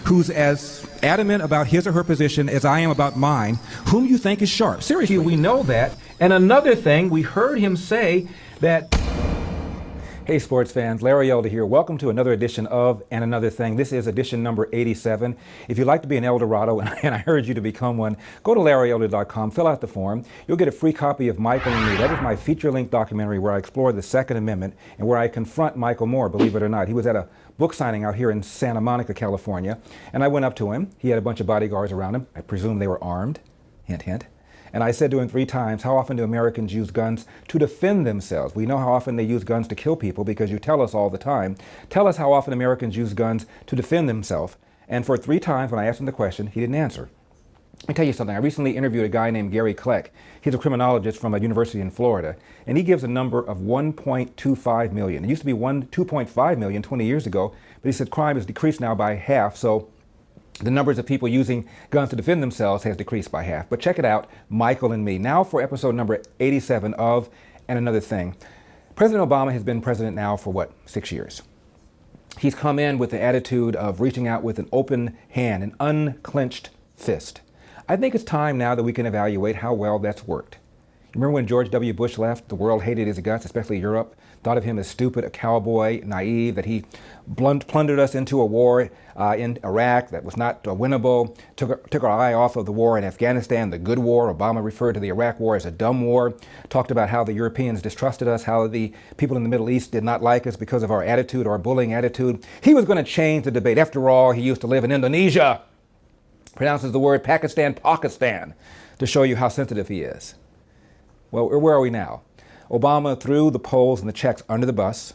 who's as adamant about his or her position as I am about mine, whom you think is sharp. Seriously, we know that. And another thing, we heard him say that... Hey sports fans, Larry Elder here. Welcome to another edition of And Another Thing. This is edition number 87. If you'd like to be an El Dorado, and I urge you to become one, go to LarryElder.com, fill out the form. You'll get a free copy of Michael and Me. That is my feature-length documentary where I explore the Second Amendment and where I confront Michael Moore, believe it or not. He was at a book signing out here in Santa Monica, California, and I went up to him. He had a bunch of bodyguards around him. I presume they were armed. Hint, hint. And I said to him 3 times, how often do Americans use guns to defend themselves? We know how often they use guns to kill people because you tell us all the time. Tell us how often Americans use guns to defend themselves. And for 3 times when I asked him the question, he didn't answer. Let me tell you something. I recently interviewed a guy named Gary Kleck. He's a criminologist from a university in Florida. And he gives a number of 1.25 million. It used to be 2.5 million 20 years ago. But he said crime has decreased now by half. So the numbers of people using guns to defend themselves has decreased by half. But check it out, Michael and Me. Now for episode number 87 of And Another Thing. President Obama has been president now for 6 years. He's come in with the attitude of reaching out with an open hand, an unclenched fist. I think it's time now that we can evaluate how well that's worked. Remember when George W. Bush left, the world hated his guts, especially Europe, thought of him as stupid, a cowboy, naive, that he plundered us into a war in Iraq that was not winnable, took our eye off of the war in Afghanistan, the good war. Obama referred to the Iraq war as a dumb war, talked about how the Europeans distrusted us, how the people in the Middle East did not like us because of our attitude, our bullying attitude. He was going to change the debate. After all, he used to live in Indonesia. Pronounces the word Pakistan, to show you how sensitive he is. Well, where are we now? Obama threw the Poles and the Czechs under the bus.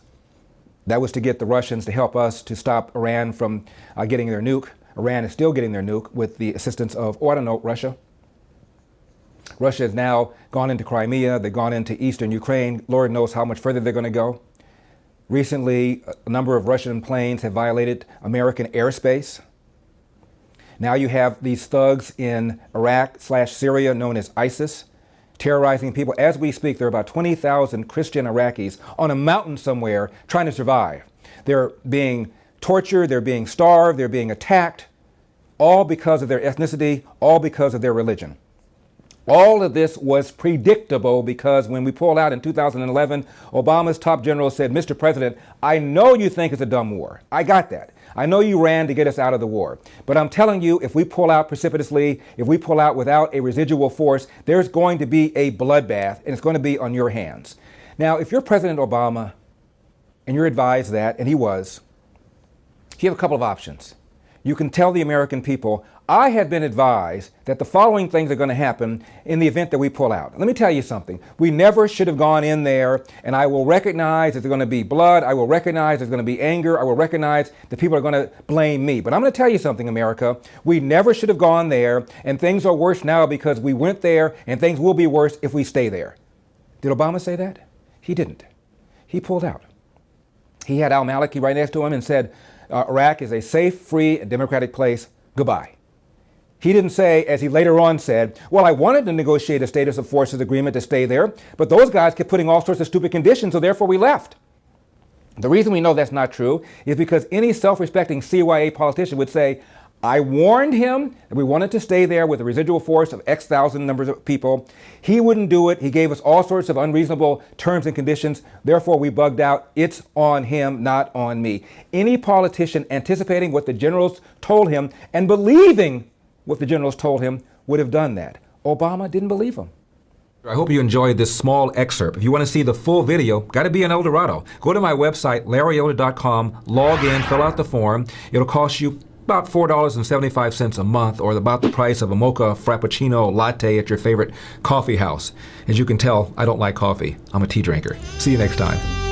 That was to get the Russians to help us to stop Iran from getting their nuke. Iran is still getting their nuke with the assistance of, Russia. Russia has now gone into Crimea. They've gone into eastern Ukraine. Lord knows how much further they're going to go. Recently, a number of Russian planes have violated American airspace. Now you have these thugs in Iraq/Syria known as ISIS, terrorizing people. As we speak, there are about 20,000 Christian Iraqis on a mountain somewhere trying to survive. They're being tortured, they're being starved, they're being attacked, all because of their ethnicity, all because of their religion. All of this was predictable because when we pulled out in 2011, Obama's top general said, Mr. President, I know you think it's a dumb war. I got that. I know you ran to get us out of the war. But I'm telling you, if we pull out precipitously, if we pull out without a residual force, there's going to be a bloodbath, and it's going to be on your hands. Now, if you're President Obama and you're advised that, and he was, you have a couple of options. You can tell the American people, I have been advised that the following things are going to happen in the event that we pull out. Let me tell you something. We never should have gone in there, and I will recognize that there's going to be blood. I will recognize there's going to be anger. I will recognize that people are going to blame me. But I'm going to tell you something, America. We never should have gone there, and things are worse now because we went there, and things will be worse if we stay there. Did Obama say that? He didn't. He pulled out. He had al-Maliki right next to him and said, Iraq is a safe, free, and democratic place. Goodbye. He didn't say, as he later on said, well, I wanted to negotiate a status of forces agreement to stay there, but those guys kept putting all sorts of stupid conditions, so therefore we left. The reason we know that's not true is because any self-respecting CYA politician would say, I warned him that we wanted to stay there with a residual force of X thousand numbers of people. He wouldn't do it. He gave us all sorts of unreasonable terms and conditions. Therefore, we bugged out. It's on him, not on me. Any politician anticipating what the generals told him and believing what the generals told him would have done that. Obama didn't believe him. I hope you enjoyed this small excerpt. If you want to see the full video, got to be in El Dorado. Go to my website, LarryElder.com, log in, fill out the form. It'll cost you about $4.75 a month, or about the price of a mocha frappuccino latte at your favorite coffee house. As you can tell, I don't like coffee. I'm a tea drinker. See you next time.